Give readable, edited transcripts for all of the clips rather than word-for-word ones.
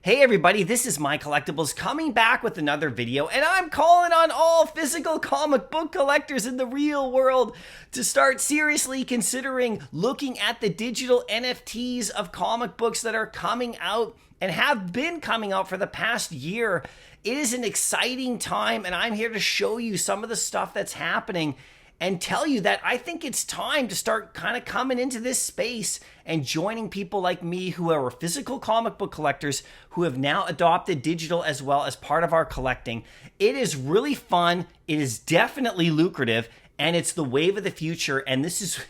Hey everybody, this is MyCollectables coming back with another video, and I'm calling on all physical comic book collectors in the real world to start seriously considering looking at the digital NFTs of comic books that are coming out and have been coming out for the past year. It is an exciting time, and I'm here to show you some of the stuff that's happening and tell you that I think it's time to start kind of coming into this space and joining people like me who are physical comic book collectors who have now adopted digital as well as part of our collecting. It is really fun. It is definitely lucrative. And it's the wave of the future, and this is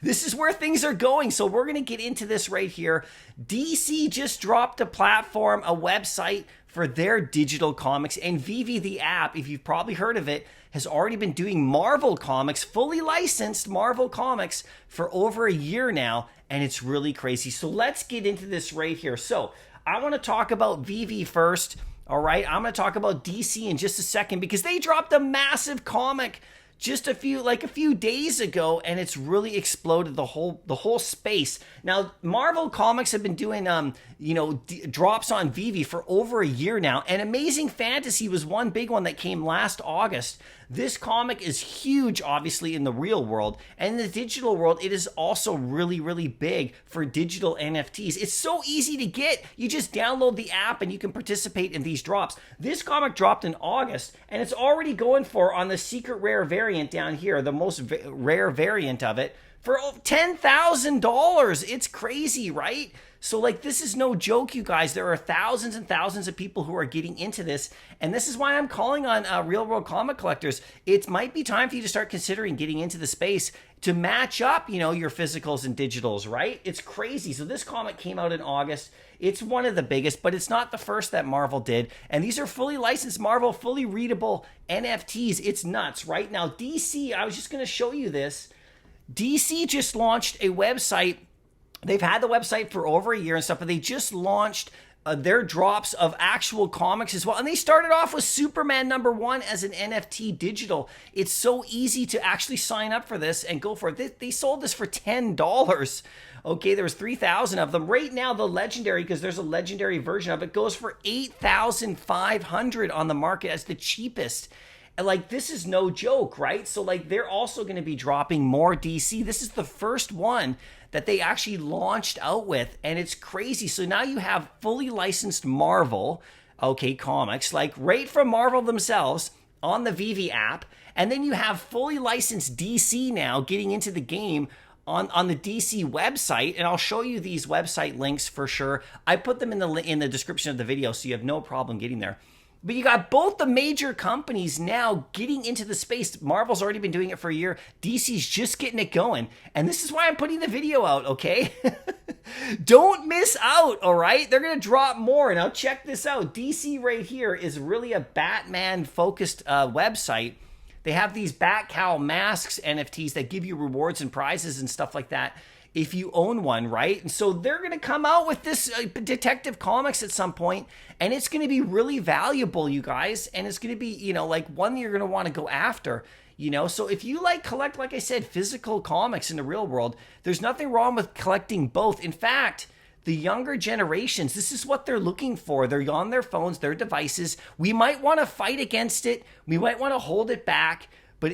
this is where things are going. So we're going to get into this right here. DC just dropped a platform, a website for their digital comics, and Vivi, the app, if you've probably heard of it, has already been doing Marvel comics, fully licensed Marvel comics for over a year now, and it's really crazy. So let's get into this right here. So I want to talk about Vivi first. All right, I'm going to talk about DC in just a second because they dropped a massive comic just a few days ago, and it's really exploded the whole space. Now, Marvel Comics have been doing drops on Vivi for over a year now, and Amazing Fantasy was one big one that came last August. This comic is huge, obviously, in the real world, and in the digital world, it is also really, really big for digital NFTs. It's so easy to get. You just download the app and you can participate in these drops. This comic dropped in August, and it's already going for, on the secret rare variant down here, the most rare variant of it, for $10,000. It's crazy, right? So this is no joke, you guys. There are thousands and thousands of people who are getting into this, and this is why I'm calling on real world comic collectors. It might be time for you to start considering getting into the space to match up, your physicals and digitals, right? It's crazy. So this comic came out in August. It's one of the biggest, but it's not the first that Marvel did. And these are fully licensed Marvel, fully readable NFTs. It's nuts, right? Now, DC, I was just going to show you this. DC just launched a website. They've had the website for over a year and stuff, but they just launched their drops of actual comics as well. And they started off with Superman #1 as an NFT digital. It's so easy to actually sign up for this and go for it. They sold this for $10. Okay, there was 3,000 of them. Right now, the legendary, because there's a legendary version of it, goes for $8,500 on the market as the cheapest. And this is no joke, right? So they're also going to be dropping more DC. This is the first one that they actually launched out with, and it's crazy. So now you have fully licensed Marvel, comics, right from Marvel themselves on the Vivi app. And then you have fully licensed DC now getting into the game on the DC website, and I'll show you these website links for sure. I put them in the description of the video, so you have no problem getting there. But you got both the major companies now getting into the space. Marvel's already been doing it for a year. DC's just getting it going. And this is why I'm putting the video out, okay? Don't miss out, all right? They're going to drop more. Now, check this out. DC right here is really a Batman-focused website. They have these Batcowl masks NFTs that give you rewards and prizes and stuff like that if you own one, right? And so they're going to come out with this Detective Comics at some point, and it's going to be really valuable, you guys, and it's going to be, one you're going to want to go after, So if you collect, like I said, physical comics in the real world, there's nothing wrong with collecting both. In fact, the younger generations, this is what they're looking for. They're on their phones, their devices. We might want to fight against it. We might want to hold it back. But,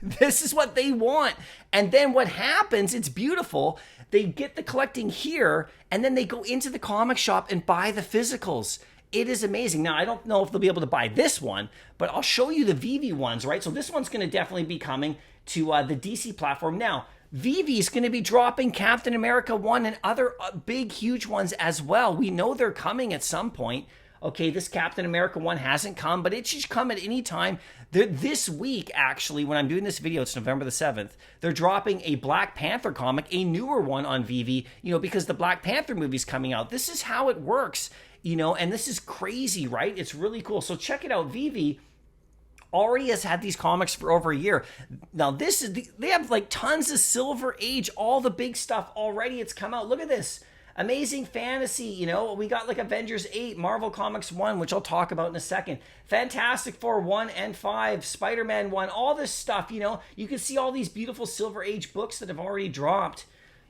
this is what they want. And then what happens, it's beautiful. They get the collecting here, and then they go into the comic shop and buy the physicals. It is amazing. Now, I don't know if they'll be able to buy this one, but I'll show you the Vivi ones, right? So this one's going to definitely be coming to the DC platform. Now, Vivi is going to be dropping Captain America 1 and other big, huge ones as well. We know they're coming at some point. Okay, this Captain America 1 hasn't come, but it should come at any time. This week, actually, when I'm doing this video, it's November the 7th, they're dropping a Black Panther comic, a newer one on Vivi, because the Black Panther movie's coming out. This is how it works, and this is crazy, right? It's really cool. So check it out. Vivi already has had these comics for over a year. Now, they have tons of Silver Age, all the big stuff already. It's come out. Look at this. Amazing Fantasy, we got Avengers 8, Marvel Comics 1, which I'll talk about in a second. Fantastic Four 1 and 5, Spider-Man 1, all this stuff, you can see all these beautiful Silver Age books that have already dropped.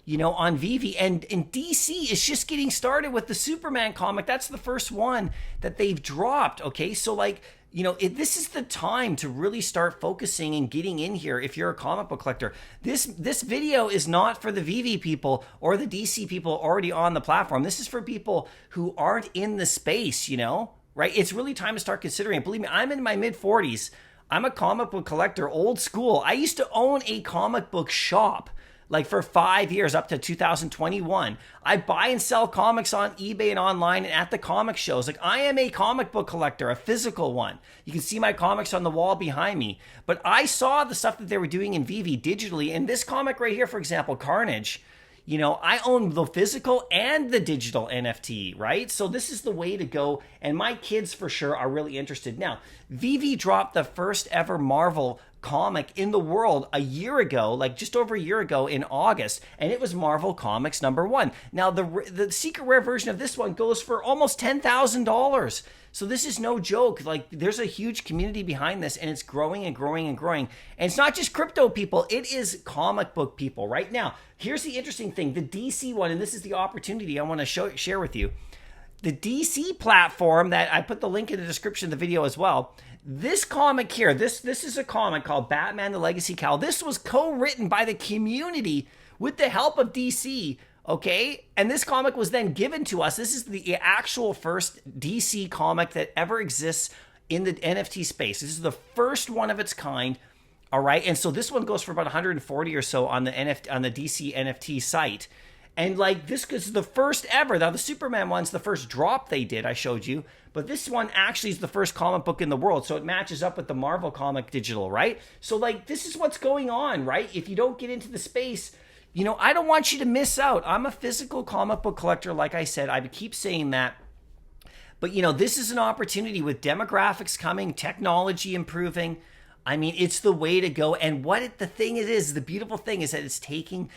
on Vivi. And DC is just getting started with the Superman comic. That's the first one that they've dropped. Okay, so like, this is the time to really start focusing and getting in here if you're a comic book collector. This video is not for the Vivi people or the DC people already on the platform. This is for people who aren't in the space, right? It's really time to start considering it. Believe me, I'm in my mid-40s. I'm a comic book collector, old school. I used to own a comic book shop like for 5 years up to 2021. I buy and sell comics on eBay and online and at the comic shows. Like, I am a comic book collector, a physical one. You can see my comics on the wall behind me. But I saw the stuff that they were doing in Vivi digitally. And this comic right here, for example, Carnage, I own the physical and the digital NFT, right? So this is the way to go. And my kids for sure are really interested. Now, Vivi dropped the first ever Marvel comic in the world a year ago, like just over a year ago in August, and it was Marvel Comics #1. Now, the secret rare version of this one goes for almost $10,000. So this is no joke. Like, there's a huge community behind this, and it's growing and growing and growing. And it's not just crypto people, it is comic book people. Right now, here's the interesting thing. The DC one, and this is the opportunity I want to share with you. The DC platform that I put the link in the description of the video as well. This comic here, this is a comic called Batman the Legacy Cowl. This was co-written by the community with the help of DC, okay? And this comic was then given to us. This is the actual first DC comic that ever exists in the NFT space. This is the first one of its kind, all right? And so this one goes for about 140 or so on the DC NFT site. And like, this is the first ever. Now, the Superman one's the first drop they did, I showed you. But this one actually is the first comic book in the world. So it matches up with the Marvel comic digital, right? So like, this is what's going on, right? If you don't get into the space, I don't want you to miss out. I'm a physical comic book collector, like I said. I keep saying that. But, this is an opportunity with demographics coming, technology improving. I mean, it's the way to go. And the beautiful thing is that it's taking,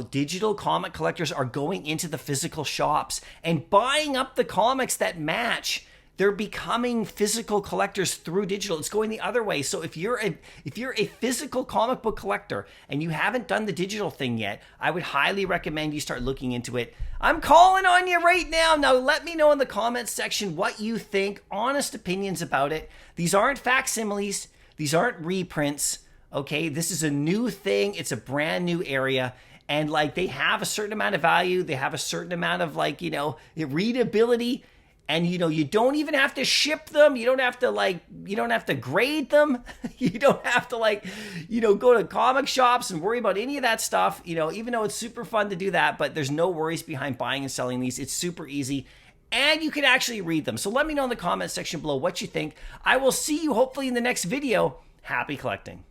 digital comic collectors are going into the physical shops and buying up the comics that match. They're becoming physical collectors through digital. It's going the other way. So if you're a physical comic book collector and you haven't done the digital thing yet, I would highly recommend you start looking into it. I'm calling on you right now. Now let me know in the comments section what you think, honest opinions about it. These aren't facsimiles. These aren't reprints, okay? This is a new thing. It's a brand new area. And like, they have a certain amount of value. They have a certain amount of like, readability. And you don't even have to ship them. You don't have to grade them. You don't have to go to comic shops and worry about any of that stuff. Even though it's super fun to do that, but there's no worries behind buying and selling these. It's super easy. And you can actually read them. So let me know in the comment section below what you think. I will see you hopefully in the next video. Happy collecting.